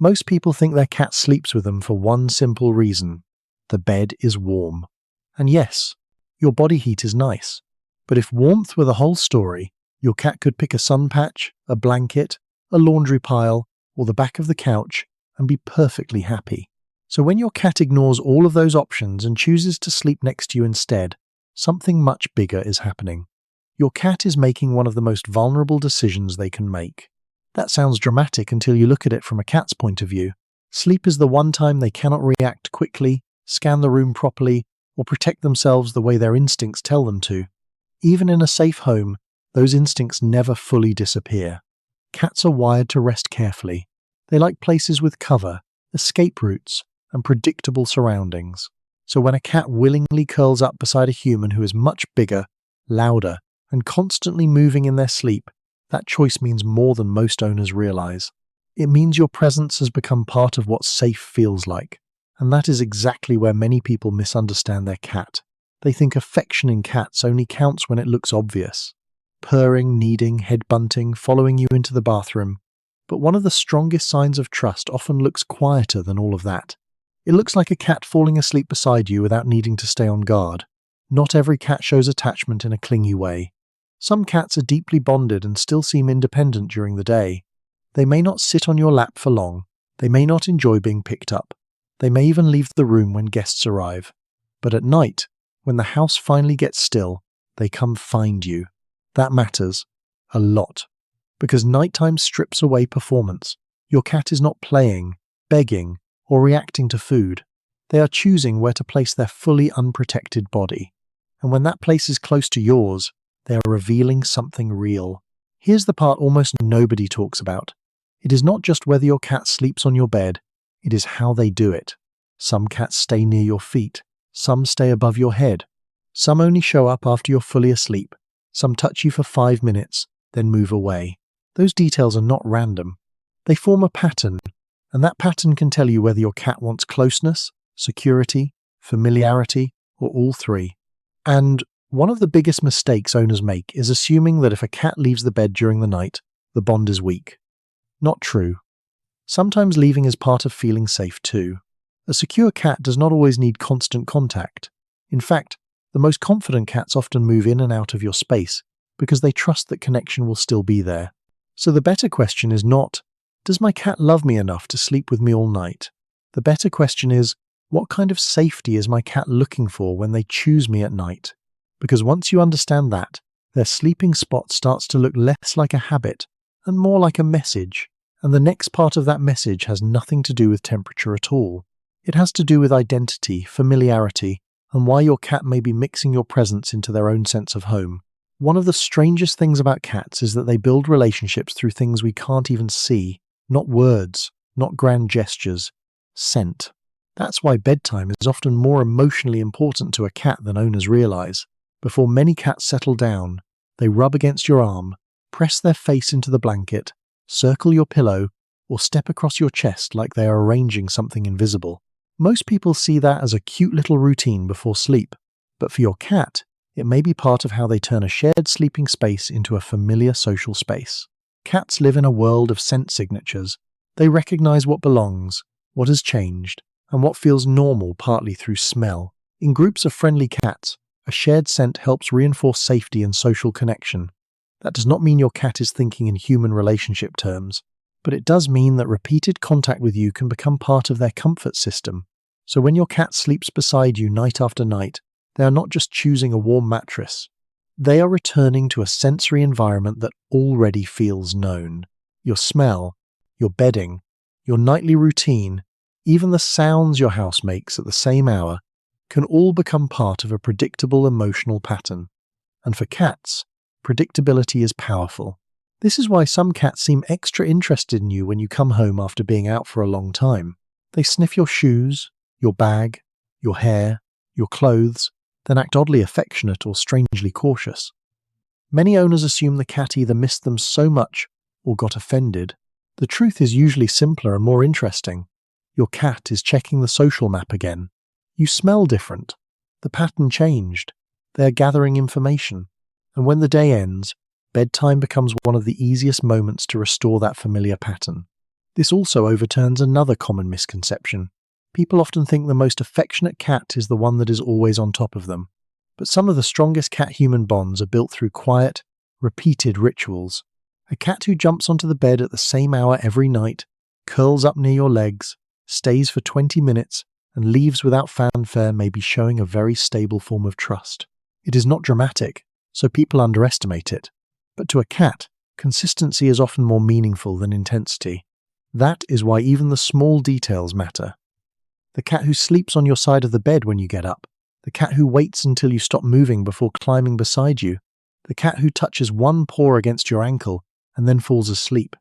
Most people think their cat sleeps with them for one simple reason: the bed is warm. And yes, your body heat is nice. But if warmth were the whole story, your cat could pick a sun patch, a blanket, a laundry pile, or the back of the couch and be perfectly happy. So when your cat ignores all of those options and chooses to sleep next to you instead, something much bigger is happening. Your cat is making one of the most vulnerable decisions they can make. That sounds dramatic until you look at it from a cat's point of view. Sleep is the one time they cannot react quickly, scan the room properly, or protect themselves the way their instincts tell them to. Even in a safe home, those instincts never fully disappear. Cats are wired to rest carefully. They like places with cover, escape routes, and predictable surroundings. So when a cat willingly curls up beside a human who is much bigger, louder, and constantly moving in their sleep, that choice means more than most owners realize. It means your presence has become part of what safe feels like. And that is exactly where many people misunderstand their cat. They think affection in cats only counts when it looks obvious. Purring, kneading, head bunting, following you into the bathroom. But one of the strongest signs of trust often looks quieter than all of that. It looks like a cat falling asleep beside you without needing to stay on guard. Not every cat shows attachment in a clingy way. Some cats are deeply bonded and still seem independent during the day. They may not sit on your lap for long. They may not enjoy being picked up. They may even leave the room when guests arrive. But at night, when the house finally gets still, they come find you. That matters a lot. Because nighttime strips away performance. Your cat is not playing, begging, or reacting to food. They are choosing where to place their fully unprotected body. And when that place is close to yours, they are revealing something real. Here's the part almost nobody talks about. It is not just whether your cat sleeps on your bed, it is how they do it. Some cats stay near your feet. Some stay above your head. Some only show up after you're fully asleep. Some touch you for 5 minutes, then move away. Those details are not random. They form a pattern, and that pattern can tell you whether your cat wants closeness, security, familiarity, or all three. And one of the biggest mistakes owners make is assuming that if a cat leaves the bed during the night, the bond is weak. Not true. Sometimes leaving is part of feeling safe too. A secure cat does not always need constant contact. In fact, the most confident cats often move in and out of your space because they trust that connection will still be there. So the better question is not, does my cat love me enough to sleep with me all night? The better question is, what kind of safety is my cat looking for when they choose me at night? Because once you understand that, their sleeping spot starts to look less like a habit and more like a message. And the next part of that message has nothing to do with temperature at all. It has to do with identity, familiarity, and why your cat may be mixing your presence into their own sense of home. One of the strangest things about cats is that they build relationships through things we can't even see. Not words, not grand gestures. Scent. That's why bedtime is often more emotionally important to a cat than owners realize. Before many cats settle down, they rub against your arm, press their face into the blanket, circle your pillow, or step across your chest like they are arranging something invisible. Most people see that as a cute little routine before sleep, but for your cat, it may be part of how they turn a shared sleeping space into a familiar social space. Cats live in a world of scent signatures. They recognize what belongs, what has changed, and what feels normal partly through smell. In groups of friendly cats, a shared scent helps reinforce safety and social connection. That does not mean your cat is thinking in human relationship terms, but it does mean that repeated contact with you can become part of their comfort system. So when your cat sleeps beside you night after night, they are not just choosing a warm mattress. They are returning to a sensory environment that already feels known. Your smell, your bedding, your nightly routine, even the sounds your house makes at the same hour, can all become part of a predictable emotional pattern. And for cats, predictability is powerful. This is why some cats seem extra interested in you when you come home after being out for a long time. They sniff your shoes, your bag, your hair, your clothes, then act oddly affectionate or strangely cautious. Many owners assume the cat either missed them so much or got offended. The truth is usually simpler and more interesting. Your cat is checking the social map again. You smell different. The pattern changed. They are gathering information. And when the day ends, bedtime becomes one of the easiest moments to restore that familiar pattern. This also overturns another common misconception. People often think the most affectionate cat is the one that is always on top of them. But some of the strongest cat-human bonds are built through quiet, repeated rituals. A cat who jumps onto the bed at the same hour every night, curls up near your legs, stays for 20 minutes, and leaves without fanfare may be showing a very stable form of trust. It is not dramatic, so people underestimate it. But to a cat, consistency is often more meaningful than intensity. That is why even the small details matter. The cat who sleeps on your side of the bed when you get up, the cat who waits until you stop moving before climbing beside you, the cat who touches one paw against your ankle and then falls asleep.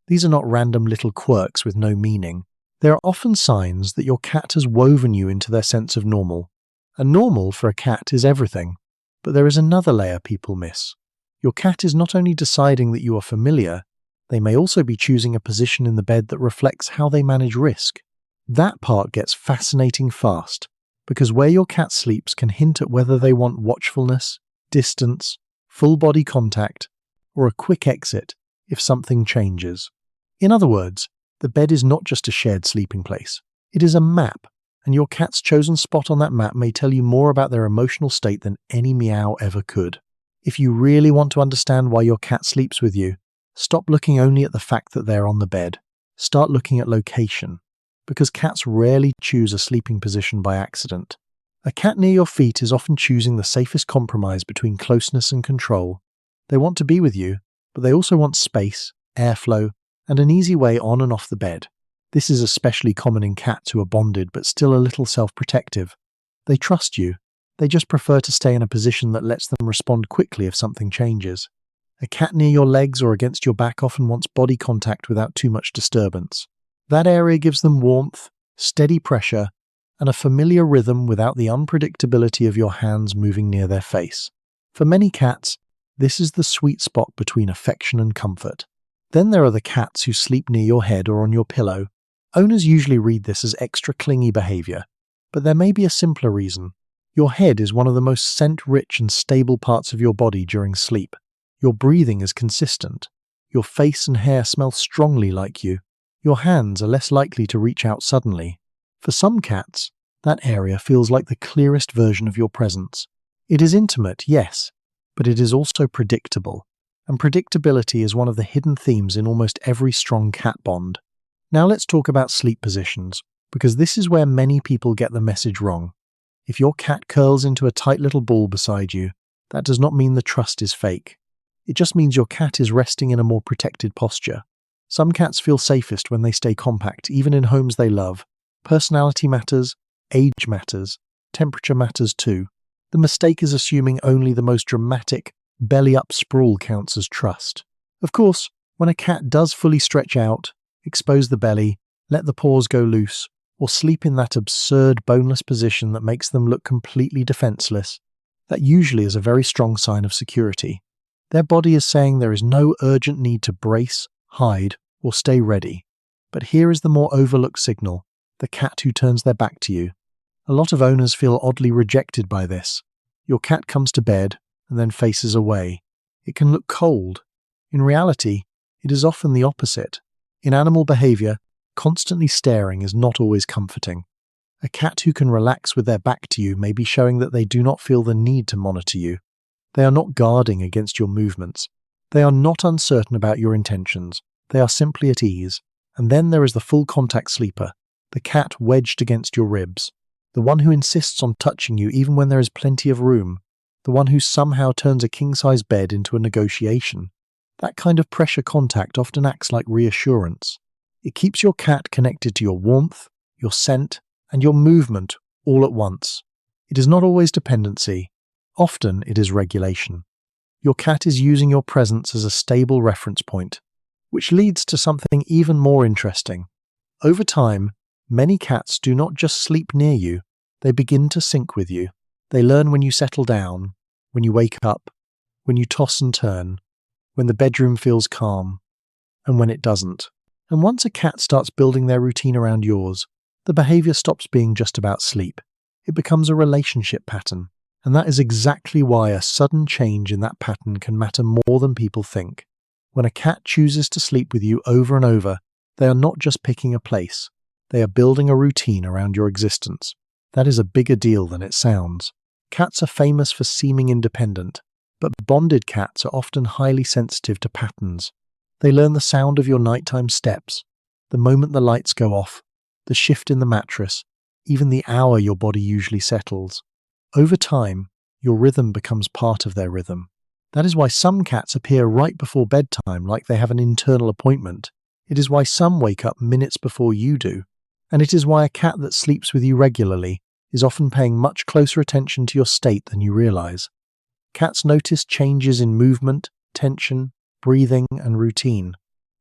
These are not random little quirks with no meaning. They are often signs that your cat has woven you into their sense of normal. And normal for a cat is everything. But there is another layer people miss. Your cat is not only deciding that you are familiar, they may also be choosing a position in the bed that reflects how they manage risk. That part gets fascinating fast, because where your cat sleeps can hint at whether they want watchfulness, distance, full body contact, or a quick exit if something changes. In other words, the bed is not just a shared sleeping place. It is a map, and your cat's chosen spot on that map may tell you more about their emotional state than any meow ever could. If you really want to understand why your cat sleeps with you, stop looking only at the fact that they're on the bed. Start looking at location. Because cats rarely choose a sleeping position by accident. A cat near your feet is often choosing the safest compromise between closeness and control. They want to be with you, but they also want space, airflow, and an easy way on and off the bed. This is especially common in cats who are bonded but still a little self-protective. They trust you. They just prefer to stay in a position that lets them respond quickly if something changes. A cat near your legs or against your back often wants body contact without too much disturbance. That area gives them warmth, steady pressure, and a familiar rhythm without the unpredictability of your hands moving near their face. For many cats, this is the sweet spot between affection and comfort. Then there are the cats who sleep near your head or on your pillow. Owners usually read this as extra clingy behavior, but there may be a simpler reason. Your head is one of the most scent-rich and stable parts of your body during sleep. Your breathing is consistent. Your face and hair smell strongly like you. Your hands are less likely to reach out suddenly. For some cats, that area feels like the clearest version of your presence. It is intimate, yes, but it is also predictable. And predictability is one of the hidden themes in almost every strong cat bond. Now let's talk about sleep positions, because this is where many people get the message wrong. If your cat curls into a tight little ball beside you, that does not mean the trust is fake. It just means your cat is resting in a more protected posture. Some cats feel safest when they stay compact, even in homes they love. Personality matters, age matters, temperature matters too. The mistake is assuming only the most dramatic, belly-up sprawl counts as trust. Of course, when a cat does fully stretch out, expose the belly, let the paws go loose, or sleep in that absurd boneless position that makes them look completely defenseless, that usually is a very strong sign of security. Their body is saying there is no urgent need to brace, hide, or stay ready. But here is the more overlooked signal, the cat who turns their back to you. A lot of owners feel oddly rejected by this. Your cat comes to bed and then faces away. It can look cold. In reality, it is often the opposite. In animal behavior, constantly staring is not always comforting. A cat who can relax with their back to you may be showing that they do not feel the need to monitor you. They are not guarding against your movements. They are not uncertain about your intentions. They are simply at ease. And then there is the full contact sleeper, the cat wedged against your ribs, the one who insists on touching you even when there is plenty of room, the one who somehow turns a king-size bed into a negotiation. That kind of pressure contact often acts like reassurance. It keeps your cat connected to your warmth, your scent, and your movement all at once. It is not always dependency. Often it is regulation. Your cat is using your presence as a stable reference point, which leads to something even more interesting. Over time, many cats do not just sleep near you, they begin to sync with you. They learn when you settle down, when you wake up, when you toss and turn, when the bedroom feels calm, and when it doesn't. And once a cat starts building their routine around yours, the behavior stops being just about sleep. It becomes a relationship pattern. And that is exactly why a sudden change in that pattern can matter more than people think. When a cat chooses to sleep with you over and over, They are not just picking a place, they are building a routine around your existence. That is a bigger deal than it sounds. Cats are famous for seeming independent, but bonded cats are often highly sensitive to patterns. They learn the sound of your nighttime steps, the moment the lights go off, the shift in the mattress, even the hour your body usually settles. Over time, your rhythm becomes part of their rhythm. That is why some cats appear right before bedtime like they have an internal appointment. It is why some wake up minutes before you do. And it is why a cat that sleeps with you regularly is often paying much closer attention to your state than you realize. Cats notice changes in movement, tension, breathing, and routine.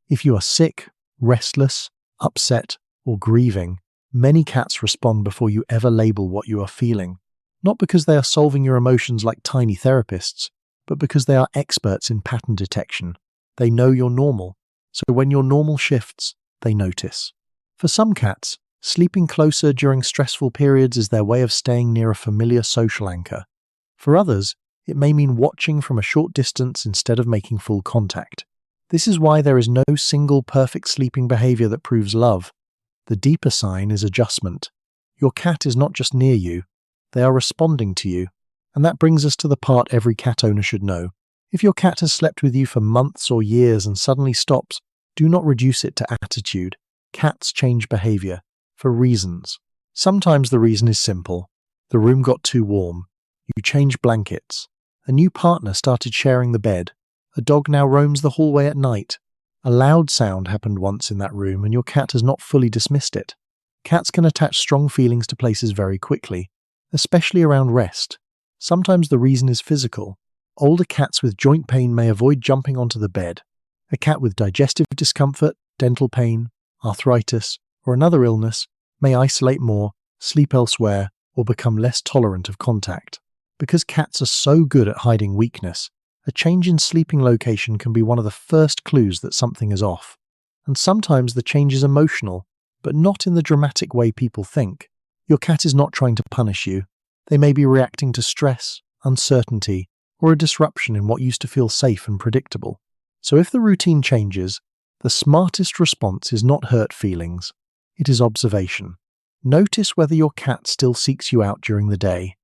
If you are sick, restless, upset, or grieving, many cats respond before you ever label what you are feeling. Not because they are solving your emotions like tiny therapists, but because they are experts in pattern detection. They know you're normal, so when your normal shifts, they notice. For some cats, sleeping closer during stressful periods is their way of staying near a familiar social anchor. For others, it may mean watching from a short distance instead of making full contact. This is why there is no single perfect sleeping behavior that proves love. The deeper sign is adjustment. Your cat is not just near you, they are responding to you. And that brings us to the part every cat owner should know. If your cat has slept with you for months or years and suddenly stops, do not reduce it to attitude. Cats change behavior for reasons. Sometimes the reason is simple. The room got too warm. You changed blankets. A new partner started sharing the bed. A dog now roams the hallway at night. A loud sound happened once in that room and your cat has not fully dismissed it. Cats can attach strong feelings to places very quickly, especially around rest. Sometimes the reason is physical. Older cats with joint pain may avoid jumping onto the bed. A cat with digestive discomfort, dental pain, arthritis, or another illness may isolate more, sleep elsewhere, or become less tolerant of contact. Because cats are so good at hiding weakness, a change in sleeping location can be one of the first clues that something is off. And sometimes the change is emotional, but not in the dramatic way people think. Your cat is not trying to punish you. They may be reacting to stress, uncertainty, or a disruption in what used to feel safe and predictable. So if the routine changes, the smartest response is not hurt feelings, it is observation. Notice whether your cat still seeks you out during the day.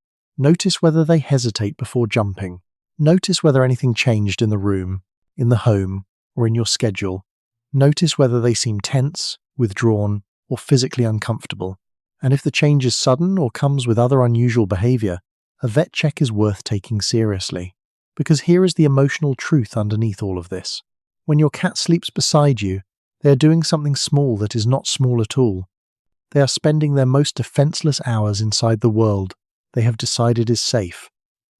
Notice whether they hesitate before jumping. Notice whether anything changed in the room, in the home, or in your schedule. Notice whether they seem tense, withdrawn, or physically uncomfortable. And if the change is sudden or comes with other unusual behavior, a vet check is worth taking seriously. Because here is the emotional truth underneath all of this. When your cat sleeps beside you, they are doing something small that is not small at all. They are spending their most defenseless hours inside the world they have decided is safe.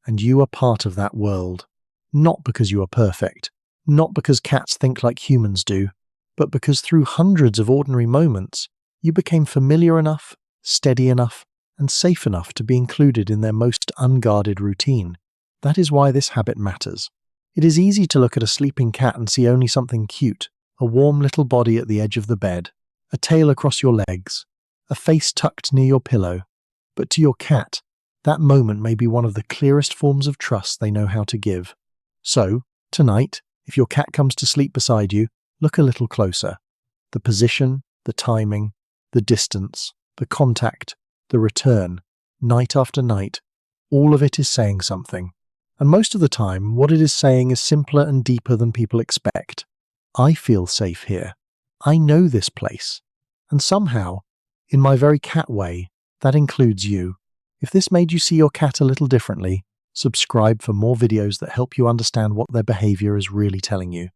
And you are part of that world. Not because you are perfect, not because cats think like humans do, but because through hundreds of ordinary moments, you became familiar enough, steady enough, and safe enough to be included in their most unguarded routine. That is why this habit matters. It is easy to look at a sleeping cat and see only something cute, a warm little body at the edge of the bed, a tail across your legs, a face tucked near your pillow. But to your cat, that moment may be one of the clearest forms of trust they know how to give. So, tonight, if your cat comes to sleep beside you, look a little closer. The position, the timing, the distance, the contact, the return, night after night, all of it is saying something. And most of the time, what it is saying is simpler and deeper than people expect. I feel safe here. I know this place. And somehow, in my very cat way, that includes you. If this made you see your cat a little differently, subscribe for more videos that help you understand what their behavior is really telling you.